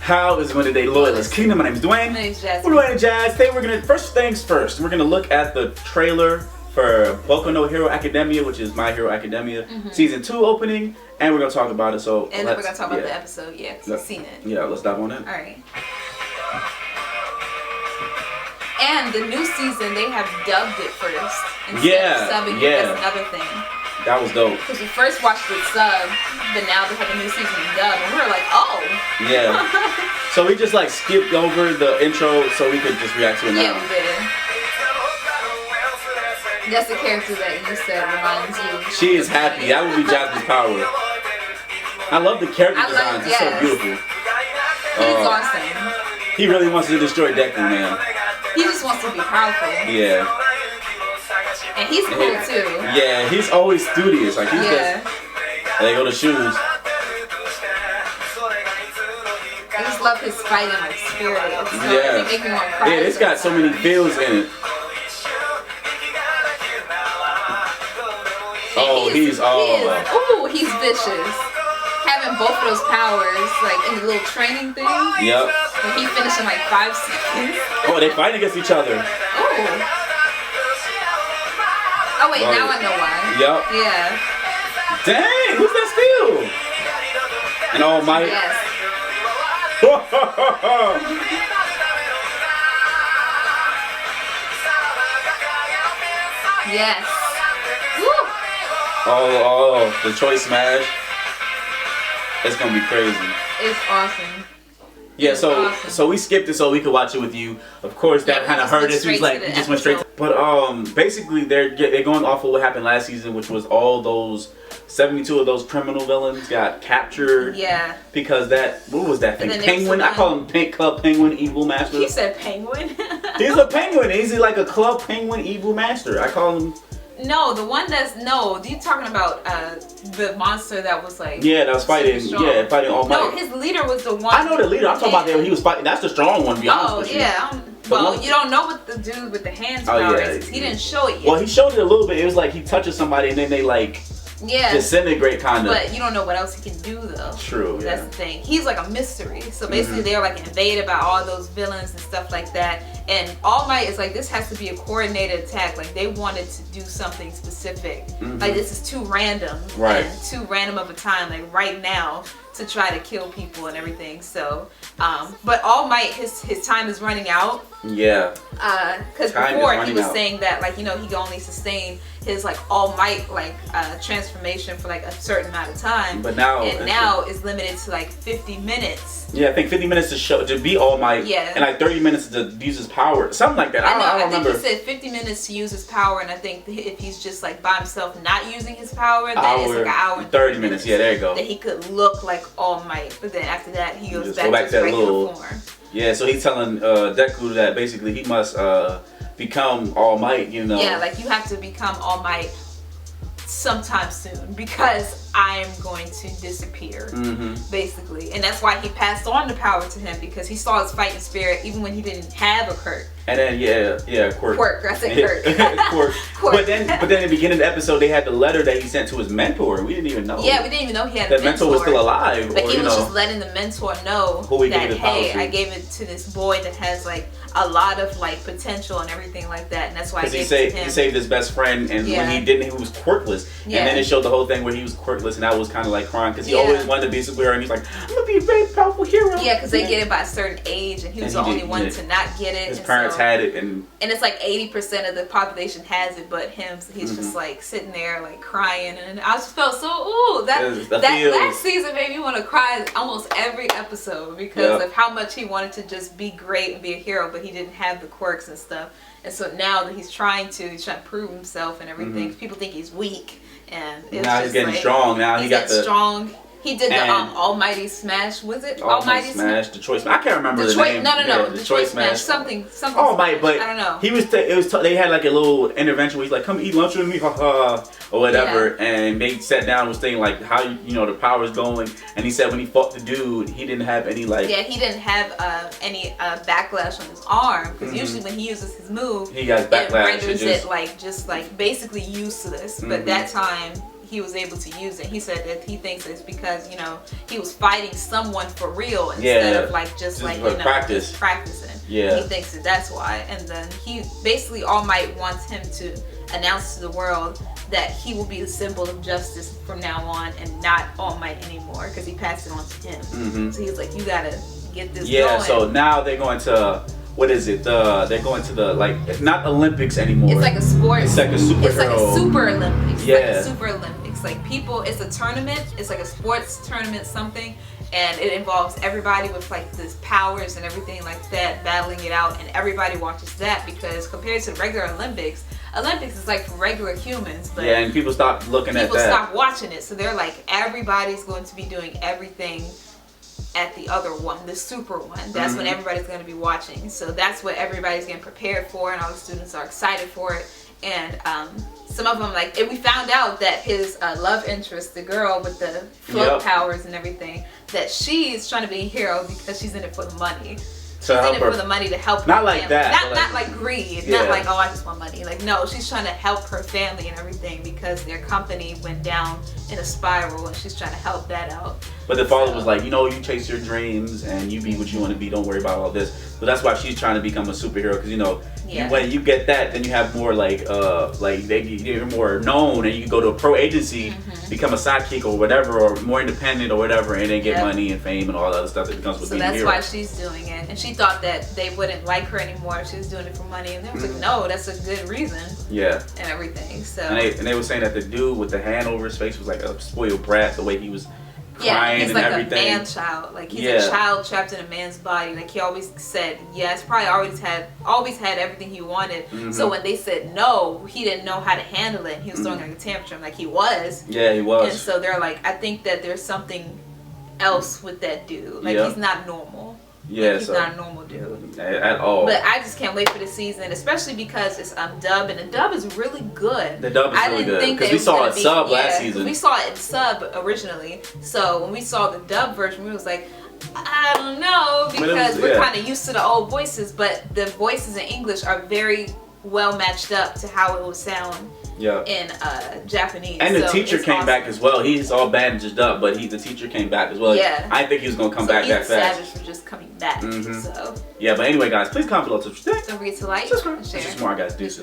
How is Monday Day Loyalist Kingdom? My name is Dwayne. My name is Jasmine. We're Dwayne and Jazz. Today we're gonna first things first. We're gonna look at the trailer for Boku no Hero Academia, which is My Hero Academia season 2 opening, and we're gonna talk about it. So and then we're gonna talk about the episode. Yeah, because you've seen it. Yeah, let's dive on in. All right. And the new season, they have dubbed it first instead of subbing it. That's another thing. That was dope. Because we first watched it sub, but now they have a new season dubbed, and we were like, oh. Yeah. So we just like skipped over the intro so we could just react to it now. Yeah, we did. That's the character that you said reminds you. She is happy. That would be Jasmine's power. I love the character designs. It's so beautiful. He's awesome. He really wants to destroy Deku, man. He just wants to be powerful. Yeah. And he's cool too. Yeah, he's always studious. Like he's just. There go the shoes. I just love his fighting like spirit. It's so make me want to cry. Yeah, it's got so many feels in it. Oh, he's he's vicious. Having both of those powers, like in the little training thing. Yep. When he finished in like 5 seconds. Oh, they fight against each other. Oh wait, now I know why. Yep. Yeah. Dang, who's that still? And All Might. Yes. Yes. Woo. Oh, the choice smash. It's gonna be crazy. It's awesome. Yeah, so we skipped it so we could watch it with you. Of course, that kind of hurt us. We just went straight. But basically they're going off of what happened last season, which was all those 72 of those criminal villains got captured. Yeah. Because what was that thing? Penguin. I call him Club Penguin Evil Master. He said penguin. He's a penguin. He's like a Club Penguin Evil Master. I call him. No, the one that's you talking about the monster that was like that was fighting fighting All Might. No, his leader was the one. I know the leader. I'm talking about that he was fighting. That's the strong one. To be honest with you. Well, you don't know what the dude with the hands power is. He didn't show it yet. Well, he showed it a little bit. It was like he touches somebody and then they like disintegrate kind of. But you don't know what else he can do though. True. That's the thing. He's like a mystery. So basically they're like invaded by all those villains and stuff like that. And All Might is like, this has to be a coordinated attack. Like they wanted to do something specific. Like this is too random. Right. And too random of a time. Like right now to try to kill people and everything. So, but All Might, his time is running out. Yeah. Because before he was saying that like, he can only sustain his like All Might like transformation for like a certain amount of time. But now is limited to like 50 minutes. Yeah, I think 50 minutes to be All Might. Yeah. And like 30 minutes to use his power. Something like that. I don't remember. I think he said 50 minutes to use his power, and I think if he's just like by himself not using his power, then it's like an hour and 30 minutes. Yeah, there you go. That he could look like All Might, but then after that he goes back to his regular form. Yeah, so he's telling Deku that basically he must become All Might, Yeah, like you have to become All Might sometime soon because I'm going to disappear, basically. And that's why he passed on the power to him, because he saw his fighting spirit even when he didn't have a Quirk. And then Quirk. I said Quirk. Quirk. But then at the beginning of the episode, they had the letter that he sent to his mentor. We didn't even know. Yeah, we didn't even know he had a mentor. The mentor was still alive. But he was just letting the mentor know that, hey, I gave it to this boy that has like a lot of like potential and everything like that, and that's why I gave it to him. He saved his best friend, and when he didn't, he was quirkless. And then it showed the whole thing where he was quirkless, and I was kind of like crying because he always wanted to be a superhero, and he's like, I'm gonna be a very powerful hero. Yeah, because they get it by a certain age, and he was the only one to not get it. His parents had it, and it's like 80% of the population has it, but him. So he's just like sitting there like crying, and I just felt so that last season made me want to cry almost every episode because of how much he wanted to just be great and be a hero, but he didn't have the quirks and stuff. And so now that he's trying to prove himself and everything. People think he's weak, and it's now he's getting strong. Now he got strong. He did the Almighty Smash. Was it Almighty Smash? The Choice Smash. I can't remember the name. No. The Choice Smash. Something. Almighty, but I don't know. He was. They had like a little intervention where he's like, "Come eat lunch with me, haha," or whatever. Yeah. And they sat down and was saying like how the power's going. And he said when he fought the dude, he didn't have any like. Yeah, he didn't have any backlash on his arm, because usually when he uses his move, he got backlash. It renders it like just like basically useless. But that time he was able to use it. He said that he thinks it's because, you know, he was fighting someone for real instead of like just like, you know, practice. just practicing. Yeah. He thinks that that's why. And then he basically, All Might wants him to announce to the world that he will be the symbol of justice from now on and not All Might anymore, because he passed it on to him. Mm-hmm. So he's like, you gotta get this going. going. So now they're going to, what is it? They're going to the, like, it's not Olympics anymore. It's like a sport. It's like a superhero. It's like a Super Olympics. Yeah. Like a Super Olympics. Like people, it's a tournament. It's like a sports tournament something. And it involves everybody with like this powers and everything like that, battling it out. And everybody watches that, because compared to the regular Olympics is like for regular humans. But yeah, and people stop looking at that. People stop watching it. So they're like, everybody's going to be doing everything at the other one, the super one. That's when everybody's going to be watching. So that's what everybody's getting prepared for, and all the students are excited for it. And some of them, like, and we found out that his love interest, the girl with the float powers and everything, that she's trying to be a hero because she's in it for the money. She's in it for the money to help her Not like family. that. Not like greed. Yeah. Not like, oh, I just want money. Like, no, she's trying to help her family and everything because their company went down in a spiral, and she's trying to help that out. But the father was like, you know, you chase your dreams and you be what you want to be. Don't worry about all this. But that's why she's trying to become a superhero, because, you know, when you get that, then you have more you're more known, and you can go to a pro agency, become a sidekick or whatever, or more independent or whatever, and then get money and fame and all that other stuff that becomes with being a hero. So that's why she's doing it. And she thought that they wouldn't like her anymore if she was doing it for money. And they was like, no, that's a good reason. Yeah. And everything. So. And they were saying that the dude with the hand over his face was like a spoiled brat, the way he was crying he's and like everything. a man-child. Like he's a child trapped in a man's body. Like he always said yes, probably always had everything he wanted. So when they said no, he didn't know how to handle it, and he was throwing like a tantrum, like he was. Yeah, he was. And so they're like, I think that there's something else with that dude. Like he's not normal. Yeah, like, he's not a normal dude at all. But I just can't wait for the season, especially because it's dub, and the dub is really good. The dub is really good, because we saw it sub last season. We saw it in sub originally, so when we saw the dub version, we was like, I don't know, because we're kind of used to the old voices, but the voices in English are very well matched up to how it would sound in Japanese. And the teacher came back as well. He's all bandaged up, but the teacher came back as well. Yeah. I think he was going to come back that fast. Savage for just coming back. So. Yeah, but anyway, guys, please comment below. Don't forget to like, subscribe. share. This is more, guys. Deuces.